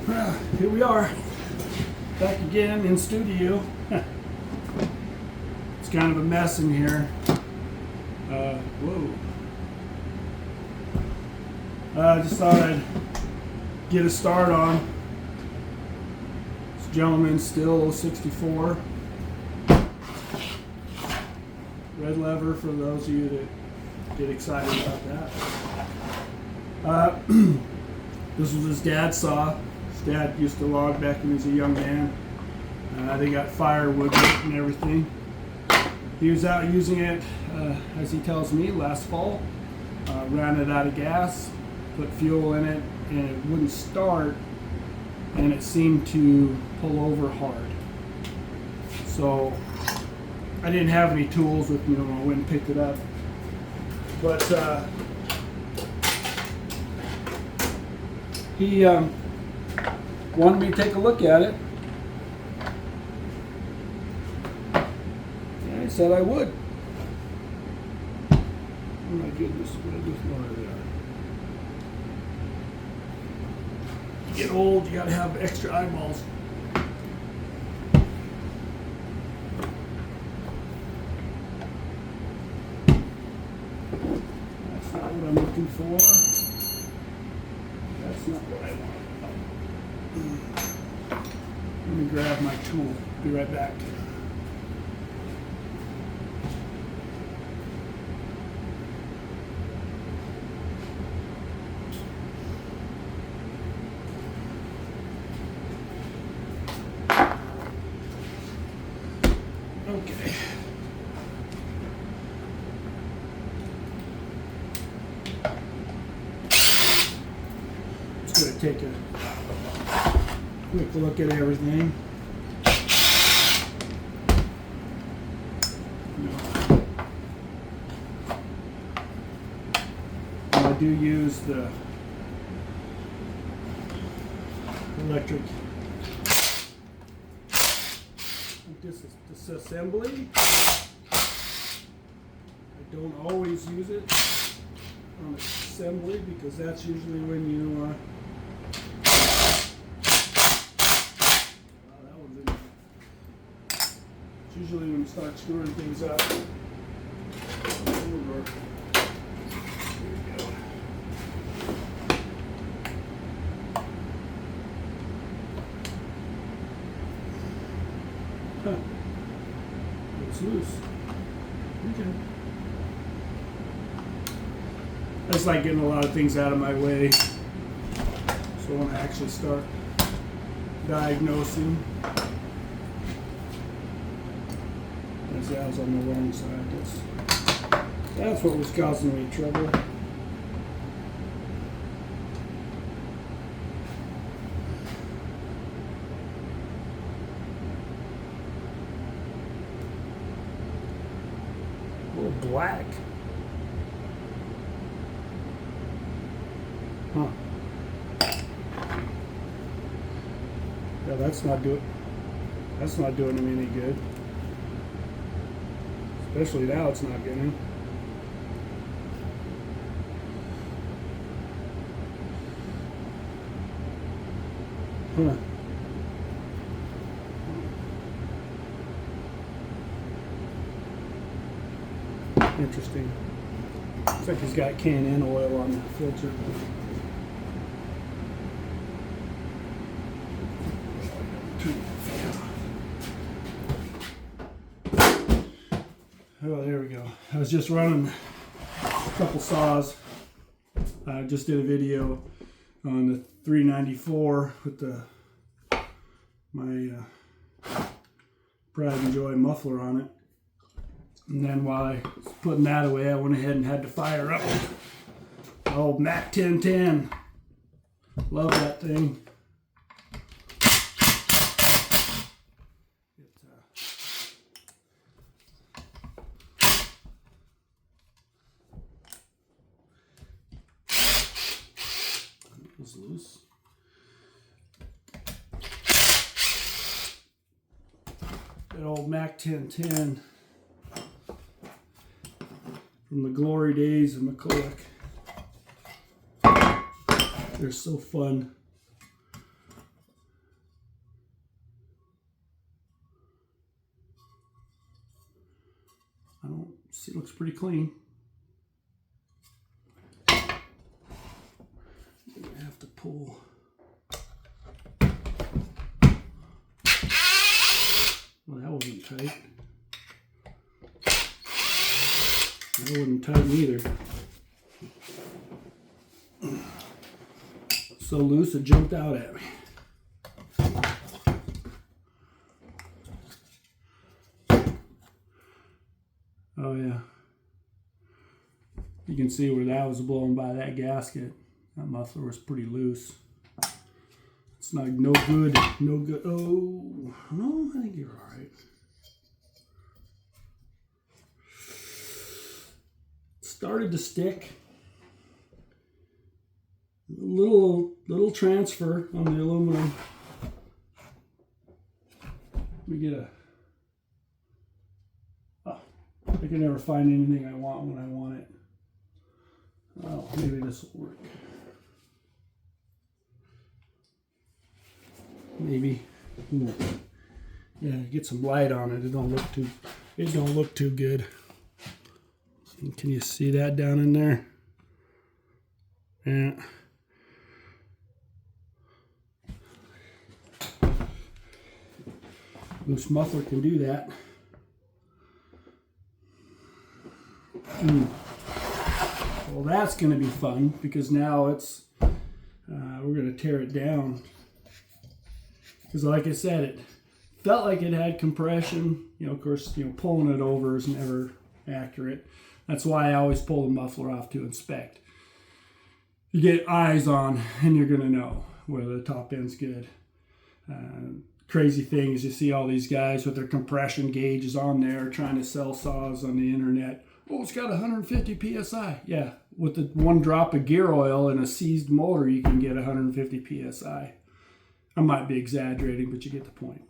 Well, here we are, back again in studio. It's kind of a mess in here. Whoa. I just thought I'd get a start on this gentleman's still 64. Red lever for those of you that get excited about that. This was his dad's saw. His dad used to log back when he was a young man. They got firewood and everything. He was out using it, as he tells me, last fall. Ran it out of gas, put fuel in it, and it wouldn't start, and it seemed to pull over hard. So I didn't have any tools with me when I went and picked it up. But he wanted me to take a look at it. And I said I would. Oh my goodness, what did this one there? You get old, you gotta have extra eyeballs. That's not what I'm looking for. That's not what I want. Let me grab my tool. Be right back. Okay. Just gonna take a quick look at everything. I do use the electric disassembly. I don't always use it on assembly because that's usually when you that one's in there. It's usually when you start screwing things up. Here we go. It's loose. Okay. I just like getting a lot of things out of my way. So when I actually start diagnosing, as I was on the wrong side, that's what was causing me trouble. Black. Huh. Yeah, that's not doing him any good. Especially now it's not getting. Huh. Interesting. Looks like he's got can-in oil on that filter. Oh, there we go. I was just running a couple saws. I just did a video on the 394 with my Pride and Joy muffler on it. And then while I was putting that away, I went ahead and had to fire up the old Mac 1010. Love that thing. It was loose. That old Mac 1010. From the glory days of McCulloch. They're so fun. See, it looks pretty clean. I'm gonna have to pull. Well, that wasn't tight. That wouldn't tighten either. So loose it jumped out at me. Oh yeah. You can see where that was blown by that gasket. That muffler was pretty loose. It's not no good, no good. Oh, no, I think you're all right. It started to stick. Little transfer on the aluminum. Let me get a. Oh, I can never find anything I want when I want it. Oh, maybe this will work. Maybe. Ooh. Yeah, get some light on it. It don't look too good. Can you see that down in there? Yeah. Loose muffler can do that. Well, that's going to be fun because now it's we're going to tear it down. Because, like I said, it felt like it had compression. You know, of course, pulling it over is never accurate. That's why I always pull the muffler off to inspect. You get eyes on, and you're going to know whether the top end's good. Crazy thing is you see all these guys with their compression gauges on there trying to sell saws on the internet. Oh, it's got 150 psi. Yeah, with the one drop of gear oil in a seized motor, you can get 150 psi. I might be exaggerating, but you get the point.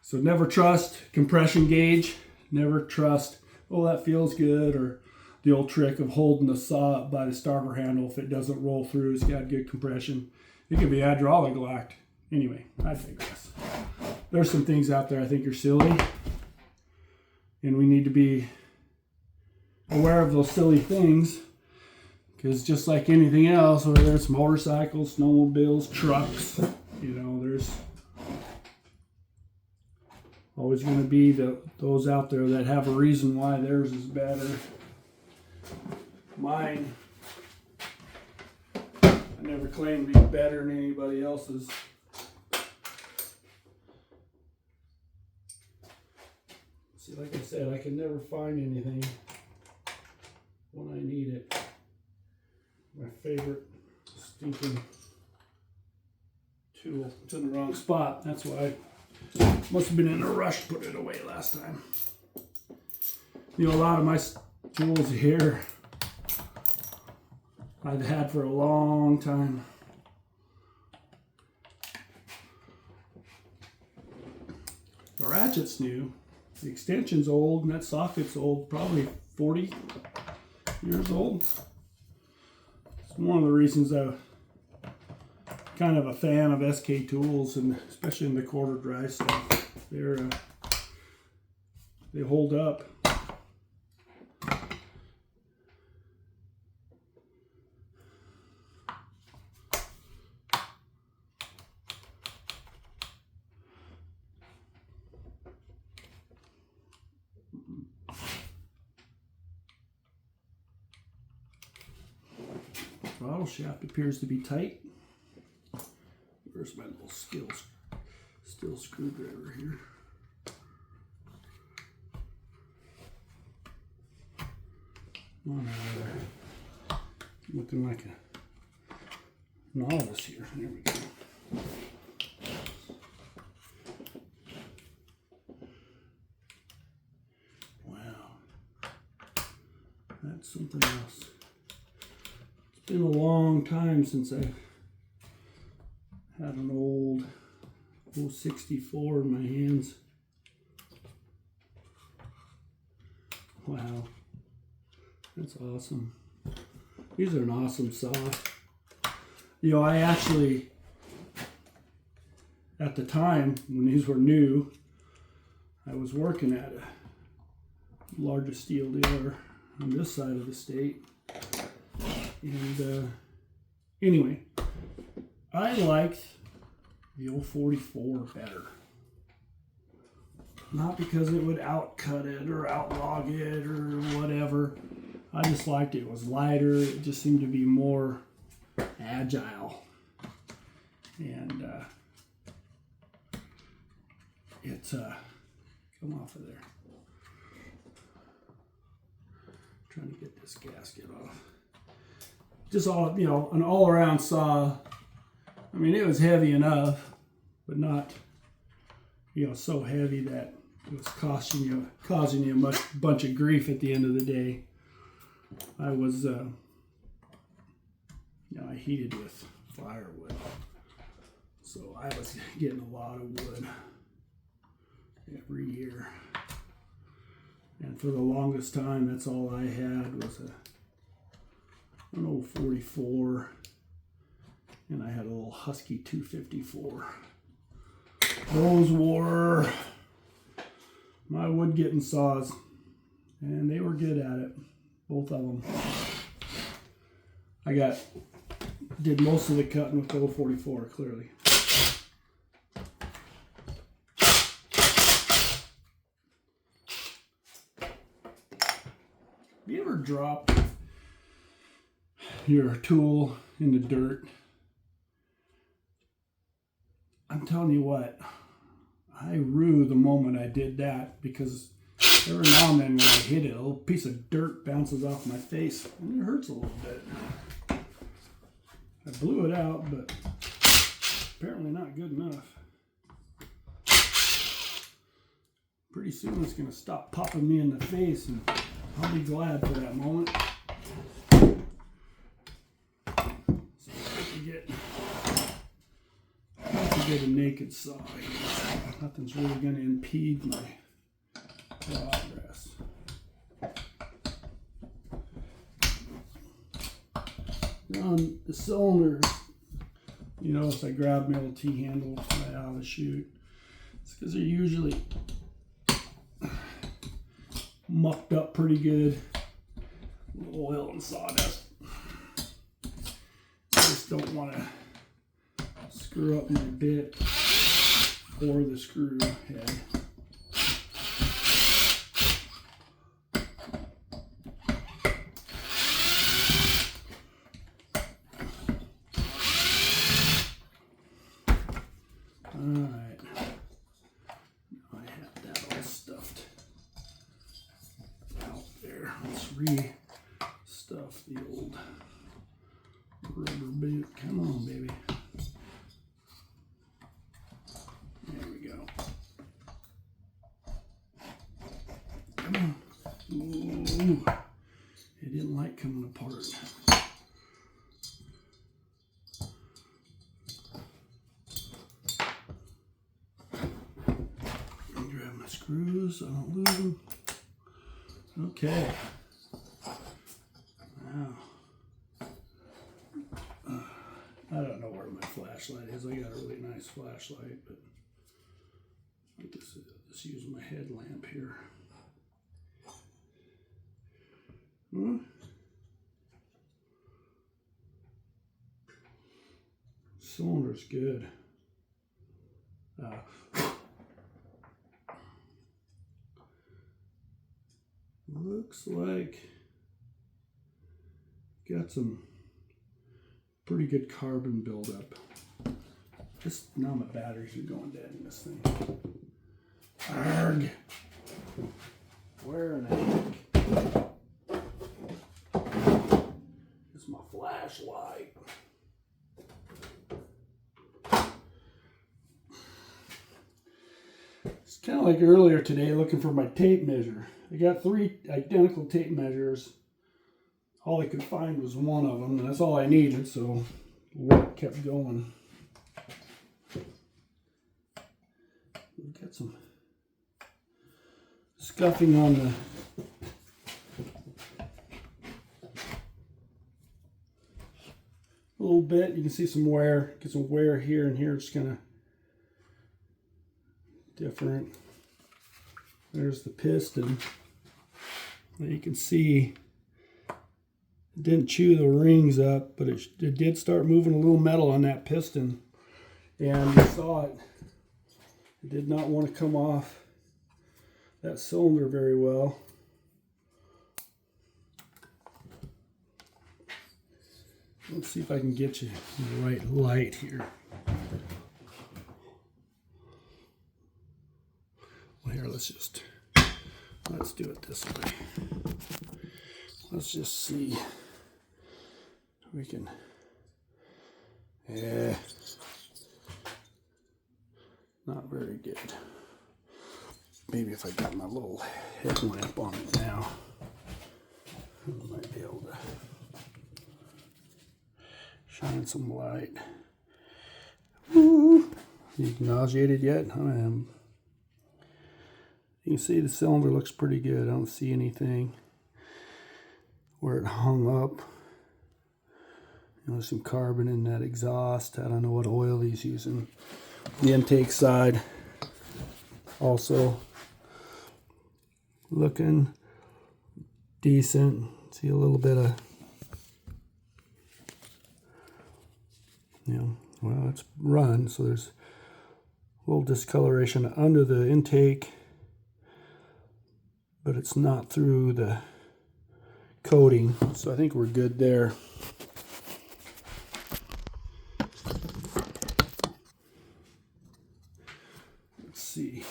So never trust compression gauge. Never trust, oh, that feels good, or the old trick of holding the saw up by the starter handle. If it doesn't roll through, it's got good compression. It could be hydraulic locked. Anyway, I digress. There's some things out there I think are silly, and we need to be aware of those silly things, because just like anything else, whether it's motorcycles, snowmobiles, trucks, there's always going to be those out there that have a reason why theirs is better. Mine, I never claim to be better than anybody else's. See, like I said, I can never find anything when I need it. My favorite stinking tool. It's in the wrong spot. That's why I must have been in a rush to put it away last time. A lot of my tools here I've had for a long time. The ratchet's new. The extension's old, and that socket's old, probably 40 years old. It's one of the reasons I'm kind of a fan of SK tools, and especially in the quarter drive stuff. They hold up. Throttle shaft appears to be tight. Where's my little steel screwdriver here? Looking like a novice here. There we go. Wow. That's something else. It's been a long time since I've had an old 064 in my hands. Wow. That's awesome. These are an awesome saw. I actually, at the time when these were new, I was working at largest steel dealer on this side of the state. And anyway, I liked the old 44 better. Not because it would outcut it or outlog it or whatever. I just liked it. It was lighter. It just seemed to be more agile. And it's come off of there. Trying to get this gasket off. Just all, you know, an all-around saw. I mean, it was heavy enough, but not, you know, so heavy that it was causing you a bunch of grief at the end of the day. I was, you know, I heated with firewood, so I was getting a lot of wood every year. And for the longest time, that's all I had was an old 44, and I had a little Husky 254. Those were my wood getting saws, and they were good at it, both of them. I did most of the cutting with the old 44, clearly. Have you ever dropped your tool in the dirt? I'm telling you what, I rue the moment I did that, because every now and then when I hit it, a little piece of dirt bounces off my face and it hurts a little bit. I blew it out, but apparently not good enough. Pretty soon it's going to stop popping me in the face, and I'll be glad for that moment. So I get a naked saw. Nothing's really going to impede my progress. On the cylinders, you notice I grabbed my little T-handle right out of the chute. It's because they're usually mucked up pretty good with oil and sawdust. I just don't want to screw up my bit or the screw head. Alright, now I have that all stuffed out there. Let's re-stuff the old rubber boot. Come on, baby. There we go. Come on. Ooh, it didn't like coming apart. Grab my screws so I don't lose them. Okay. Now, I don't know where my flashlight is. I got a really nice flashlight, but I just use my headlamp here. Cylinder's good. Looks like got some pretty good carbon buildup. Just now my batteries are going dead in this thing. Arrgh. Where in the heck is my flashlight? It's kind of like earlier today looking for my tape measure. I got 3 identical tape measures. All I could find was one of them, and that's all I needed, so work kept going. We've got some scuffing on the a little bit. You can see some wear. Get some wear here and here. It's kind of different. There's the piston. You can see it didn't chew the rings up, but it did start moving a little metal on that piston. And you saw it. It did not want to come off that cylinder very well. Let's see if I can get you the right light here. Well, here, let's do it this way. Let's just see if we can. Yeah, not very good. Maybe if I got my little headlamp on it now, I might be able to shine some light. Woo! You nauseated yet? I am. You can see the cylinder looks pretty good. I don't see anything where it hung up. You know, some carbon in that exhaust. I don't know what oil he's using. The intake side also looking decent. See a little bit of, well, it's run, so there's a little discoloration under the intake, but it's not through the coating, so I think we're good there. Let's see.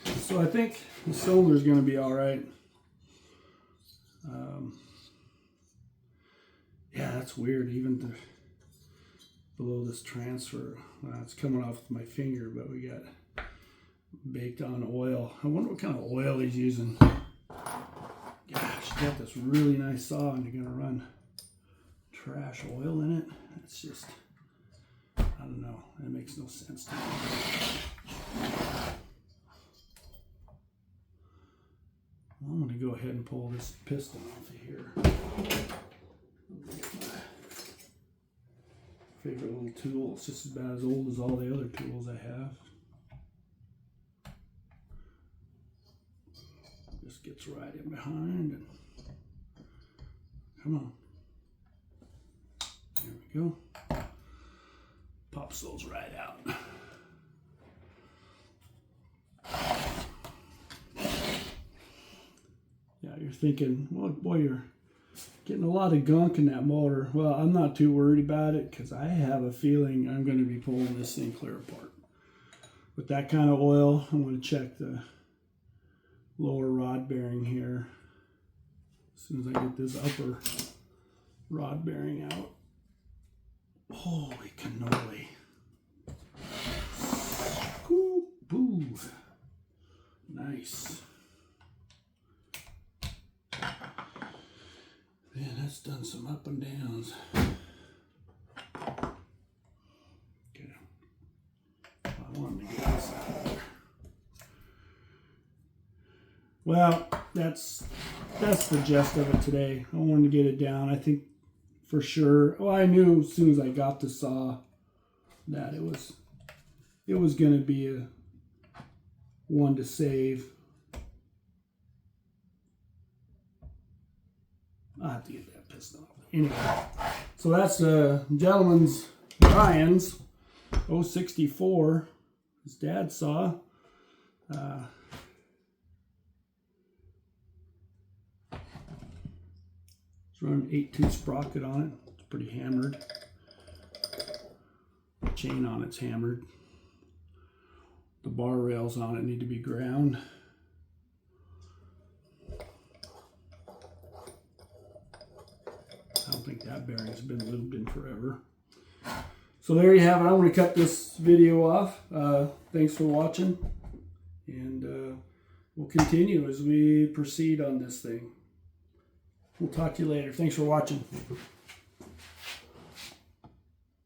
So I think the cylinder is going to be all right. Yeah, that's weird. Even below this transfer, it's coming off with my finger, but we got baked on oil. I wonder what kind of oil he's using. Gosh, you got this really nice saw and you're gonna run trash oil in it. It's just, I don't know, that makes no sense to me. I'm gonna go ahead and pull this piston off of here. My favorite little tool. It's just about as old as all the other tools I have. Just gets right in behind and come on. There we go. Pops those right out. Yeah, you're thinking, well, boy, you're getting a lot of gunk in that motor. Well, I'm not too worried about it because I have a feeling I'm going to be pulling this thing clear apart. With that kind of oil, I'm going to check the lower rod bearing here. As soon as I get this upper rod bearing out. Holy cannoli. Ooh, boo. Nice. Man, that's done some up and downs. Okay. I wanted to get this out of there. Well, that's the gist of it today. I wanted to get it down. I think for sure. Well, I knew as soon as I got the saw that it was going to be a one to save. I'll have to get that piston off. Anyway, so that's gentleman's Brian's 064. His dad saw. It's running 8-tooth sprocket on it. It's pretty hammered. The chain on it's hammered. The bar rails on it need to be ground. I don't think that bearing's been lubed in forever. So there you have it. I'm going to cut this video off. Thanks for watching. And we'll continue as we proceed on this thing. We'll talk to you later. Thanks for watching.